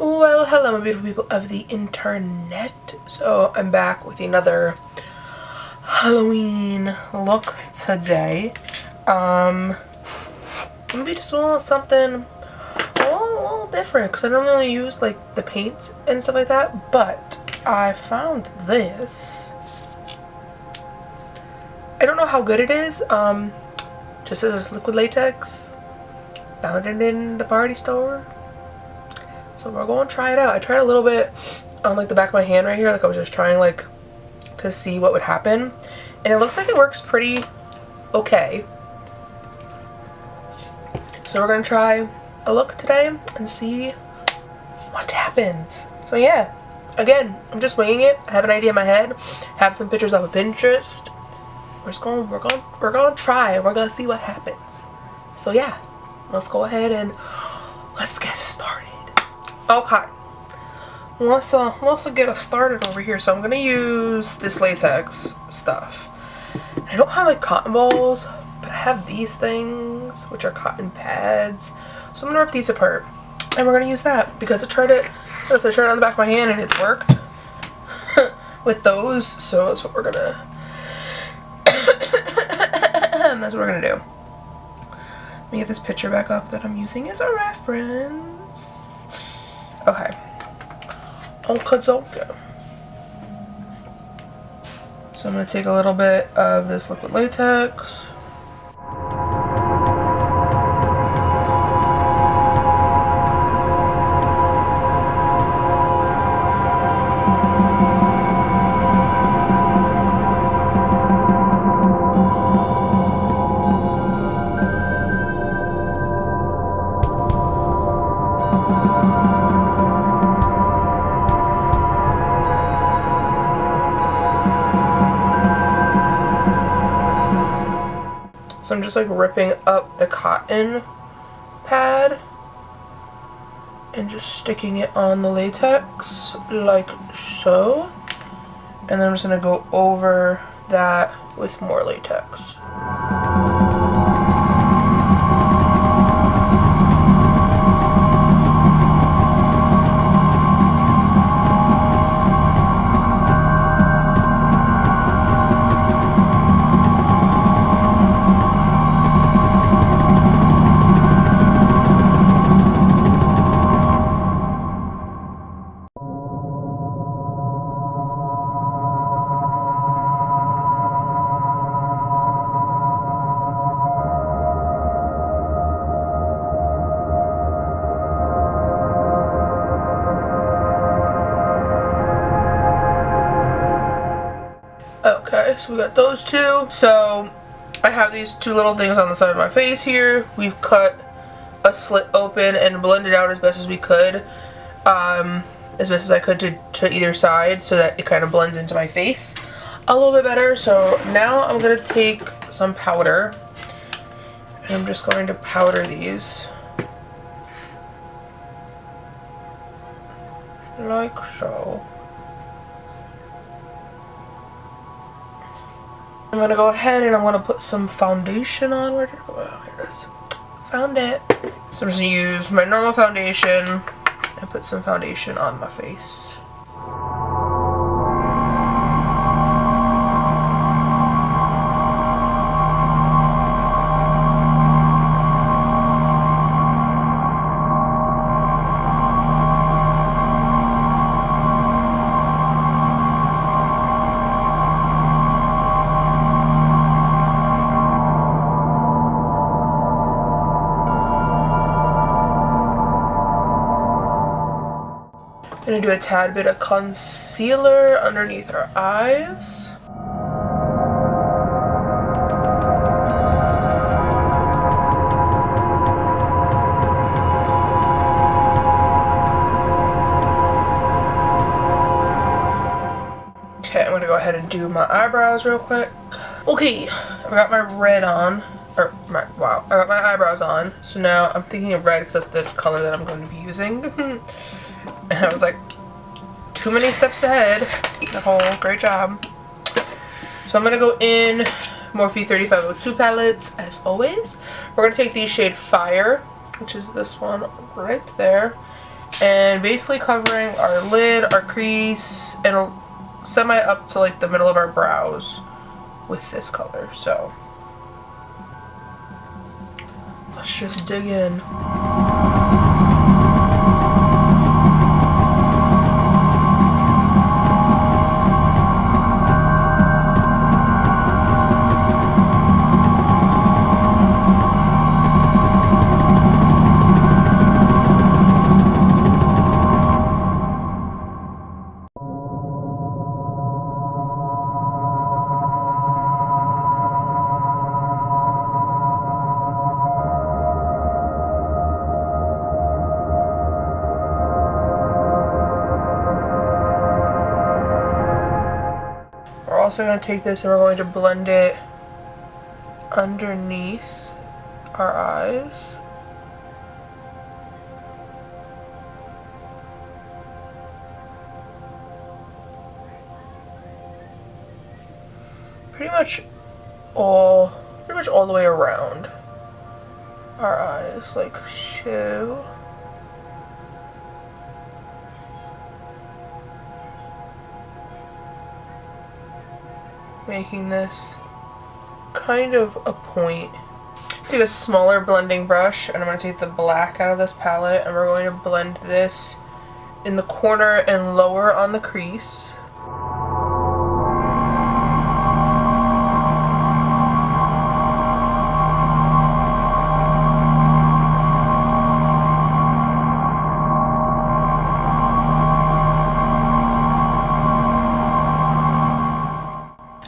Well, hello my beautiful people of the internet. So I'm back with another Halloween look today. Maybe just a little something a little different because I don't really use like the paints and stuff like that, but I found this. I don't know how good it is. Just as liquid latex. Found it in the party store. So we're going to try it out. I tried a little bit on like the back of my hand right here. Like I was just trying like to see what would happen. And it looks like it works pretty okay. So we're going to try a look today and see what happens. So yeah, again, I'm just winging it. I have an idea in my head. Have some pictures off of Pinterest. We're going to try. We're going to see what happens. So yeah, let's go ahead and let's get started. Okay, let's get us started over here. So I'm gonna use this latex stuff. I don't have like cotton balls, but I have these things, which are cotton pads. So I'm gonna rip these apart, and we're gonna use that because I tried it on the back of my hand and it worked with those. So that's what we're gonna. That's what we're gonna do. Let me get this picture back up that I'm using as a reference. Okay. Okay. So I'm going to take a little bit of this liquid latex. So I'm just like ripping up the cotton pad and just sticking it on the latex like so. And then I'm just going to go over that with more latex. Okay, so we got those two. So I have these two little things on the side of my face here. We've cut a slit open and blended out as best as we could, as best as I could to either side, so that it kind of blends into my face a little bit better. So now I'm going to take some powder and I'm just going to powder these like so. I'm going to go ahead and I'm going to put some foundation on. Where did it go? Oh, here it is. Found it. So I'm just going to use my normal foundation and put some foundation on my face. I'm going to do a tad bit of concealer underneath her eyes. Okay, I'm going to go ahead and do my eyebrows real quick. Okay, I got my red on. I got my eyebrows on. So now I'm thinking of red because that's the color that I'm going to be using. And I was like, too many steps ahead. Nicole, great job. So I'm going to go in Morphe 3502 palettes as always. We're going to take the shade Fire, which is this one right there. and basically covering our lid, our crease, and semi up to like the middle of our brows with this color. So let's just dig in. We're also going to take this and we're going to blend it underneath our eyes. Pretty much all the way around our eyes, like so. Making this kind of a point. Take a smaller blending brush and I'm going to take the black out of this palette and we're going to blend this in the corner and lower on the crease.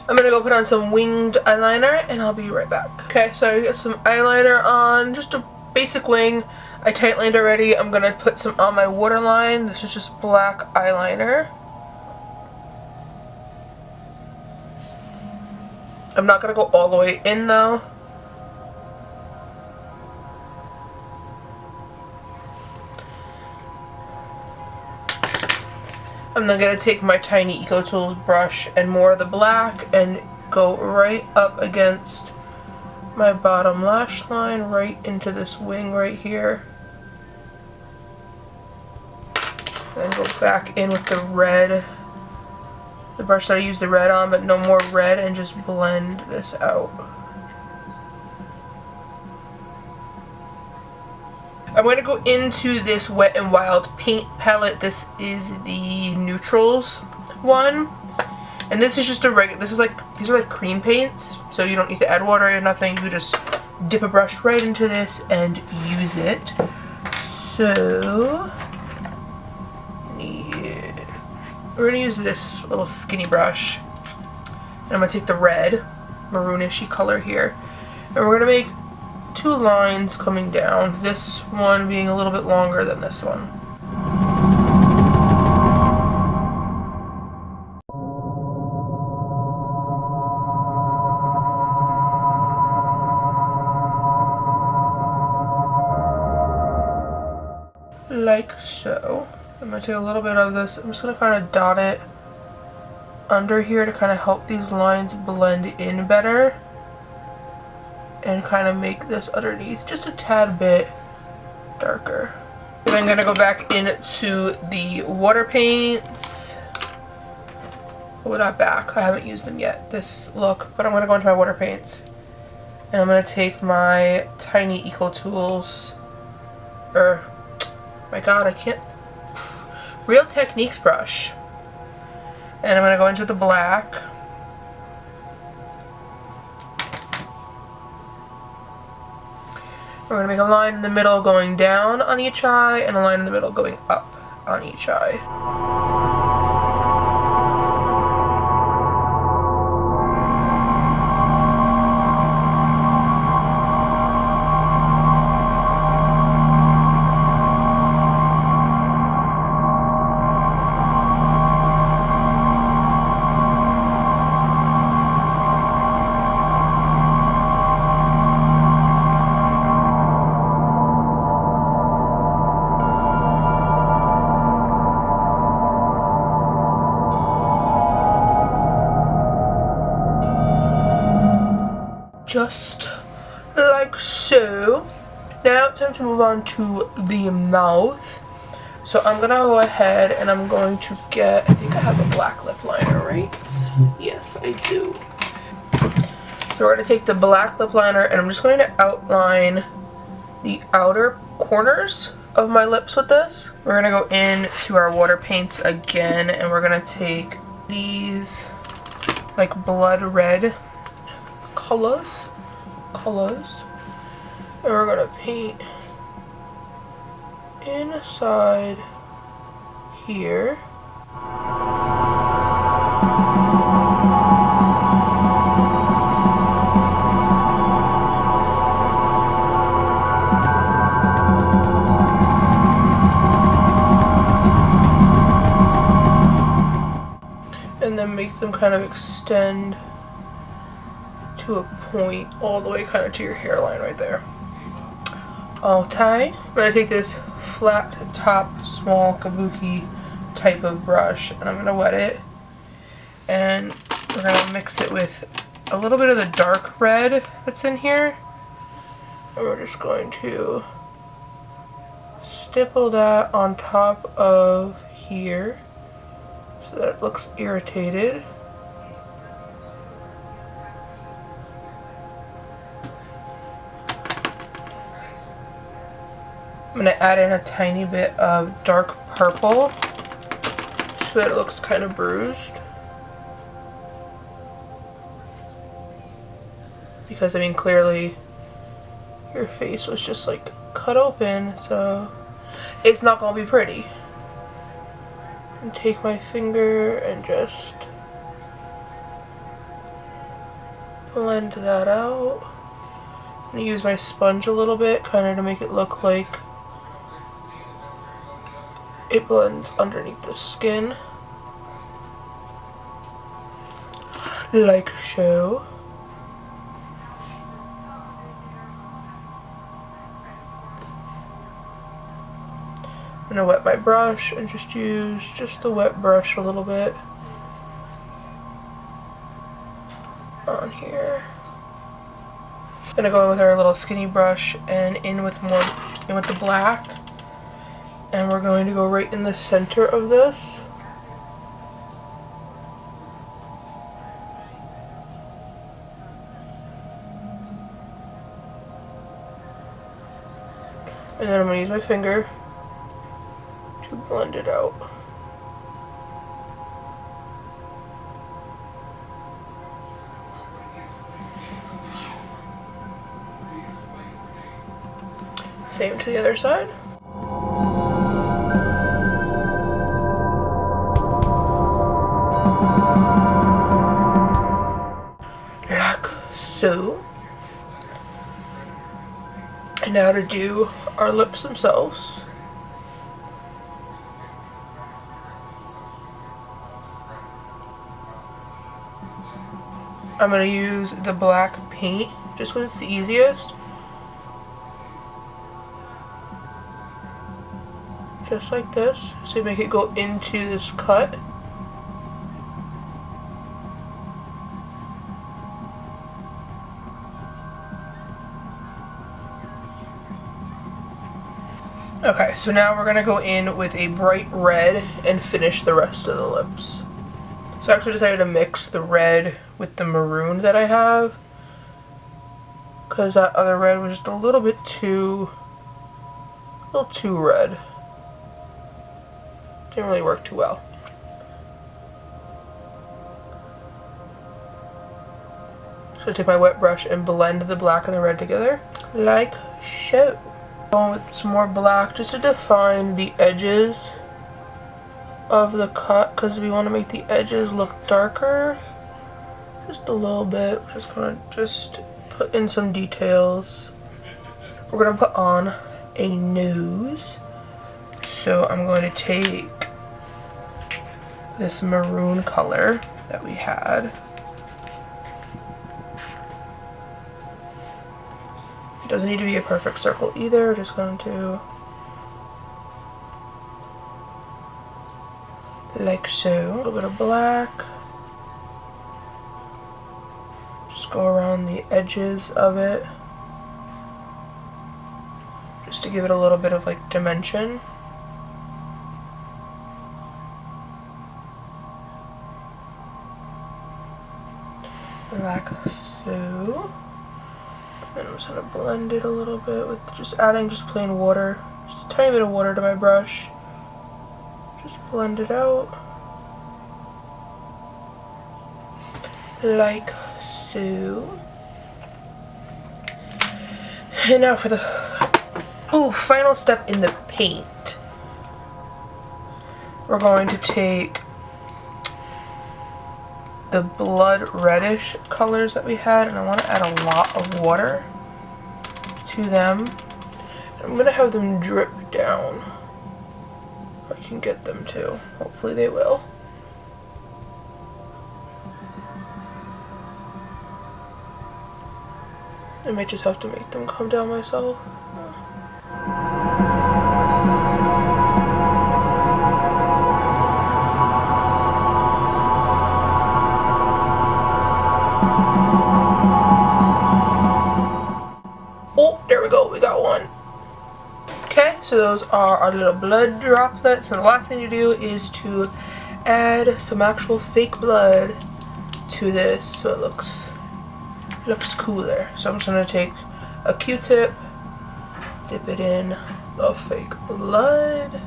I'm gonna go put on some winged eyeliner and I'll be right back. Okay, so I got some eyeliner on, just a basic wing. I tightlined already. I'm gonna put some on my waterline. This is just black eyeliner. I'm not gonna go all the way in though. I'm then going to take my tiny Eco Tools brush and more of the black and go right up against my bottom lash line, right into this wing right here. Then go back in with the red, the brush that I used the red on, but no more red, and just blend this out. I'm going to go into this Wet n Wild paint palette. This is the Neutrals one. And this is just a regular, these are like cream paints. So you don't need to add water or nothing. You just dip a brush right into this and use it. So, yeah, we're going to use this little skinny brush. And I'm going to take the red, maroonish color here. And we're going to make two lines coming down, this one being a little bit longer than this one. Like so. I'm going to take a little bit of this, I'm just going to kind of dot it under here to kind of help these lines blend in better. And kind of make this underneath just a tad bit darker. And I'm going to go back into the water paints. Well, not back. I haven't used them yet, this look. But I'm going to go into my water paints. And I'm going to take my tiny Eco Tools. My god, I can't. Real Techniques brush. And I'm going to go into the black. We're going to make a line in the middle going down on each eye and a line in the middle going up on each eye. Just like so. Now it's time to move on to the mouth. So So I'm gonna go ahead and I'm going to get, I think I have a black lip liner, right? Yes, I do. So we're gonna take the black lip liner and I'm just going to outline the outer corners of my lips with this. We're gonna go in to our water paints again and we're gonna take these like blood red colors. And we're gonna paint inside here. And then make them kind of extend to a point all the way kind of to your hairline right there. All tight. I'm going to take this flat top small kabuki type of brush and I'm going to wet it. And we're going to mix it with a little bit of the dark red that's in here. And we're just going to stipple that on top of here so that it looks irritated. I'm going to add in a tiny bit of dark purple so that it looks kind of bruised. Because, I mean, clearly your face was just like cut open, so it's not going to be pretty. And take my finger and just blend that out. I'm going to use my sponge a little bit, kind of to make it look like it blends underneath the skin, like so. I'm gonna wet my brush and just use just the wet brush a little bit on here. Gonna go in with our little skinny brush and in with the black. And we're going to go right in the center of this. And then I'm going to use my finger to blend it out. Same to the other side. Like so. And now to do our lips themselves. I'm going to use the black paint just because it's the easiest. Just like this. So you make it go into this cut. Okay, so now we're going to go in with a bright red and finish the rest of the lips. So I actually decided to mix the red with the maroon that I have, because that other red was just a little too red. Didn't really work too well. So I take my wet brush and blend the black and the red together, like so. Going with some more black just to define the edges of the cut, because we want to make the edges look darker just a little bit. We're just going to just put in some details. We're going to put on a nose, so I'm going to take this maroon color that we had. It doesn't need to be a perfect circle either. We're just going to, like so, a little bit of black. Just go around the edges of it, just to give it a little bit of like dimension. like so. And I'm just gonna blend it a little bit with just adding just plain water. Just a tiny bit of water to my brush. Just blend it out. Like so. And now for the final step in the paint. We're going to take the blood reddish colors that we had, and I want to add a lot of water to them. I'm going to have them drip down. If I can get them to. Hopefully they will. I might just have to make them come down myself. Oh, there we go, we got one. Okay, so those are our little blood droplets, and the last thing to do is to add some actual fake blood to this so it looks cooler. So I'm just gonna take a Q-tip, dip it in the fake blood.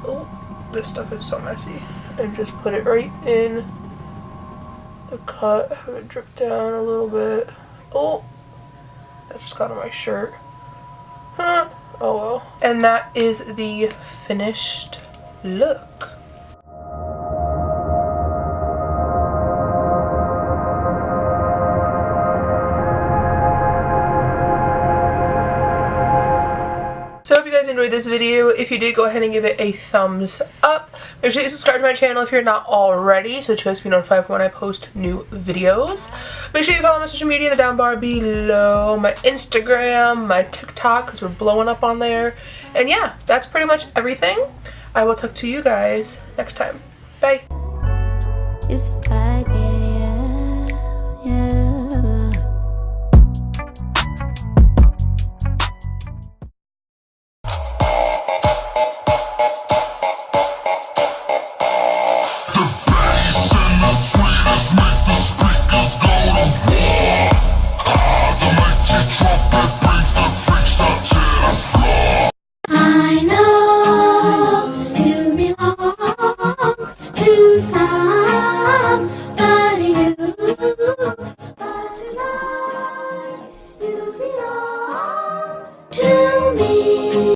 Oh, this stuff is so messy. And just put it right in the cut, have it drip down a little bit. Oh, that just got on my shirt. Huh. Oh well. And that is the finished look. So I hope you guys enjoyed this video. If you did, go ahead and give it a thumbs up. Make sure you subscribe to my channel if you're not already, so to be notified when I post new videos. Make sure you follow my social media in the down bar below. My Instagram, my TikTok, because we're blowing up on there. And yeah, that's pretty much everything. I will talk to you guys next time. Bye.